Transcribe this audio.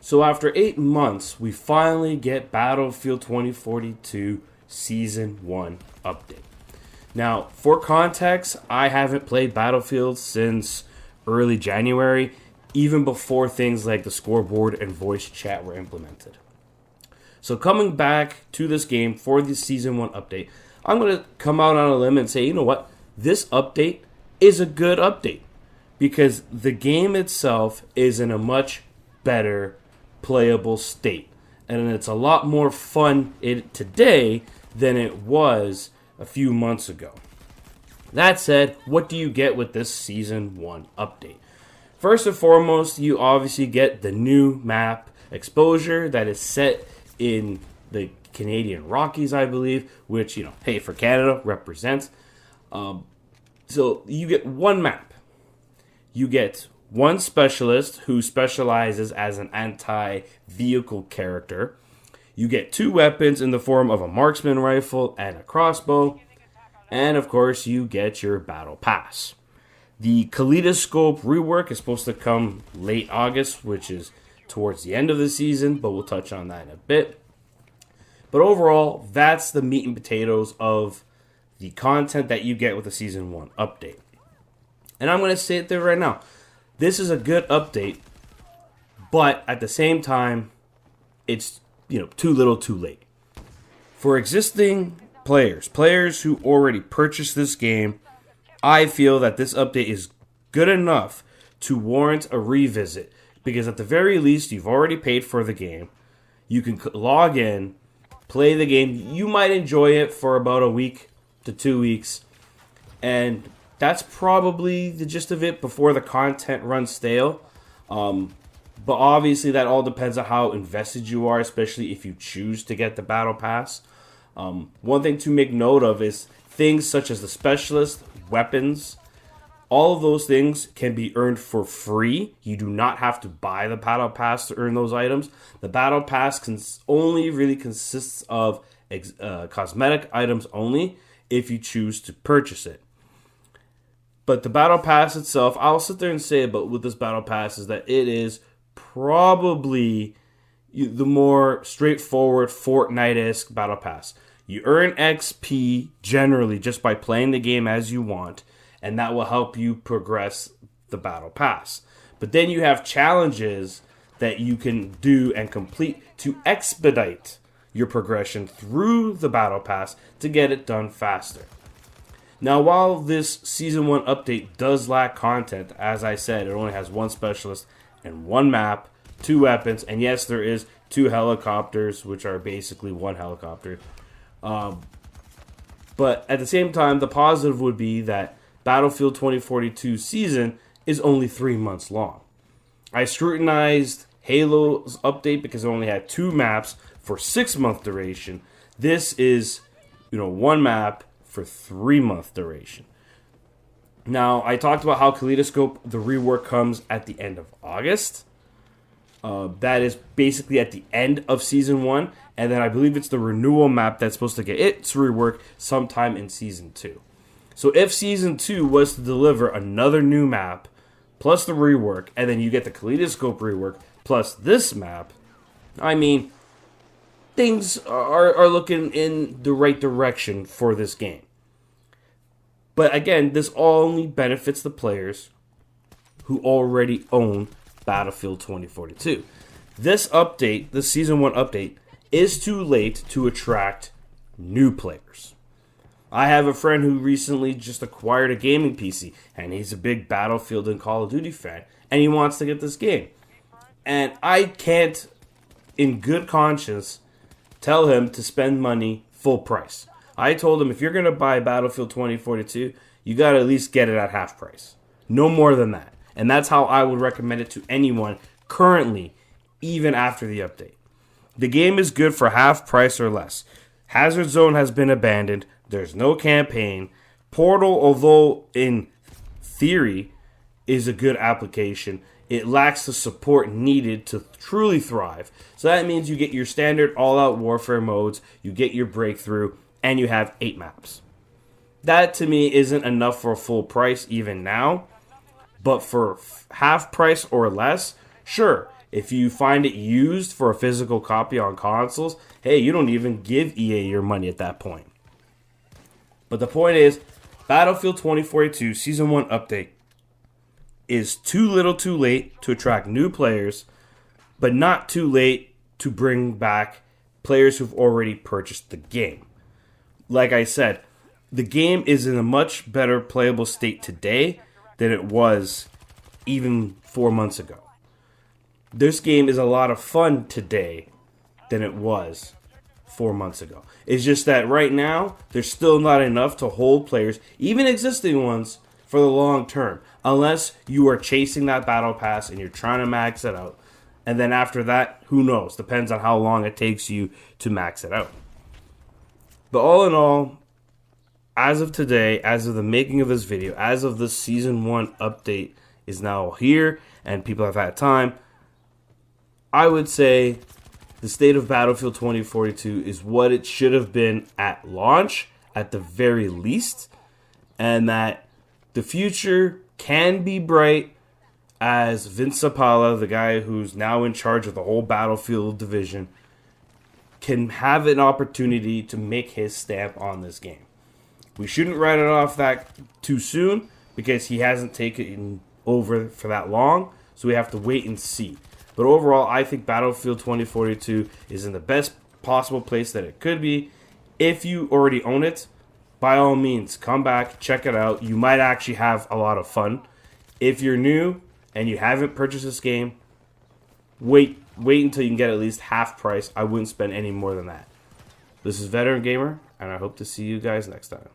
So after 8 months, we finally get Battlefield 2042 Season 1 update. Now, for context, I haven't played Battlefield since early January, even before things like the scoreboard and voice chat were implemented. So coming back to this game for the Season 1 update, I'm going to come out on a limb and say, you know what? This update is a good update because the game itself is in a much better playable state. And it's a lot more fun today than it was a few months ago. That said, what do you get with this Season 1 update? First and foremost, you obviously get the new map Exposure that is set in the Canadian Rockies, I believe, which, hey, for Canada, represents. So you get one map. You get one specialist who specializes as an anti-vehicle character. You get two weapons in the form of a marksman rifle and a crossbow. And, of course, you get your battle pass. The Kaleidoscope rework is supposed to come late August, which is towards the end of the season, but we'll touch on that in a bit. But overall, that's the meat and potatoes of the content that you get with the Season 1 update. And I'm going to say it there right now. This is a good update, but at the same time, it's too little too late. For existing players who already purchased this game, I feel that this update is good enough to warrant a revisit, because at the very least, you've already paid for the game. You can log in, play the game. You might enjoy it for about a week to 2 weeks, and that's probably the gist of it before the content runs stale. But obviously, that all depends on how invested you are, especially if you choose to get the Battle Pass. One thing to make note of is things such as the specialist, weapons, all of those things can be earned for free. You do not have to buy the Battle Pass to earn those items. The Battle Pass only really consists of cosmetic items only if you choose to purchase it. But the Battle Pass itself, I'll sit there and say about with this Battle Pass is that it is probably the more straightforward Fortnite-esque Battle Pass. You earn XP generally just by playing the game as you want, and that will help you progress the Battle Pass. But then you have challenges that you can do and complete to expedite your progression through the Battle Pass to get it done faster. Now, while this Season 1 update does lack content, as I said, it only has one specialist and one map, two weapons, and yes, there is two helicopters, which are basically one helicopter. But at the same time, the positive would be that Battlefield 2042 season is only 3 months long. I scrutinized Halo's update because it only had two maps for 6-month duration. This is, one map for 3-month duration. Now, I talked about how Kaleidoscope, the rework, comes at the end of August. That is basically at the end of Season 1. And then I believe it's the renewal map that's supposed to get its rework sometime in Season 2. So if Season 2 was to deliver another new map, plus the rework, and then you get the Kaleidoscope rework, plus this map, I mean, things are looking in the right direction for this game. But again, this only benefits the players who already own Battlefield 2042. This update, this Season 1 update, is too late to attract new players. I have a friend who recently just acquired a gaming PC, and he's a big Battlefield and Call of Duty fan, and he wants to get this game. And I can't, in good conscience, tell him to spend money full price. I told him if you're going to buy Battlefield 2042, you got to at least get it at half price. No more than that. And that's how I would recommend it to anyone currently, even after the update. The game is good for half price or less. Hazard Zone has been abandoned. There's no campaign. Portal, although in theory is a good application, it lacks the support needed to truly thrive. So that means you get your standard all-out warfare modes, you get your breakthrough, and you have 8 maps. That to me isn't enough for a full price even now. But for half price or less, sure, If you find it used for a physical copy on consoles, hey, you don't even give EA your money at that point. But the point is, Battlefield 2042 Season 1 update is too little too late to attract new players, but not too late to bring back players who've already purchased the game. Like I said, the game is in a much better playable state today than it was even 4 months ago. This game is a lot of fun today than it was 4 months ago. It's just that right now, there's still not enough to hold players, even existing ones, for the long term. Unless you are chasing that battle pass and you're trying to max it out. And then after that, who knows? Depends on how long it takes you to max it out. But all in all, as of today, as of the making of this video, as of the Season 1 update is now here and people have had time, I would say the state of Battlefield 2042 is what it should have been at launch, at the very least, and that the future can be bright as Vince Zampella, the guy who's now in charge of the whole Battlefield division, can have an opportunity to make his stamp on this game. We shouldn't write it off that too soon because he hasn't taken over for that long, so we have to wait and see. But overall, I think Battlefield 2042 is in the best possible place that it could be. If you already own it, by all means, come back, check it out. You might actually have a lot of fun. If you're new and you haven't purchased this game, wait until you can get at least half price. I wouldn't spend any more than that. This is Veteran Gamer, and I hope to see you guys next time.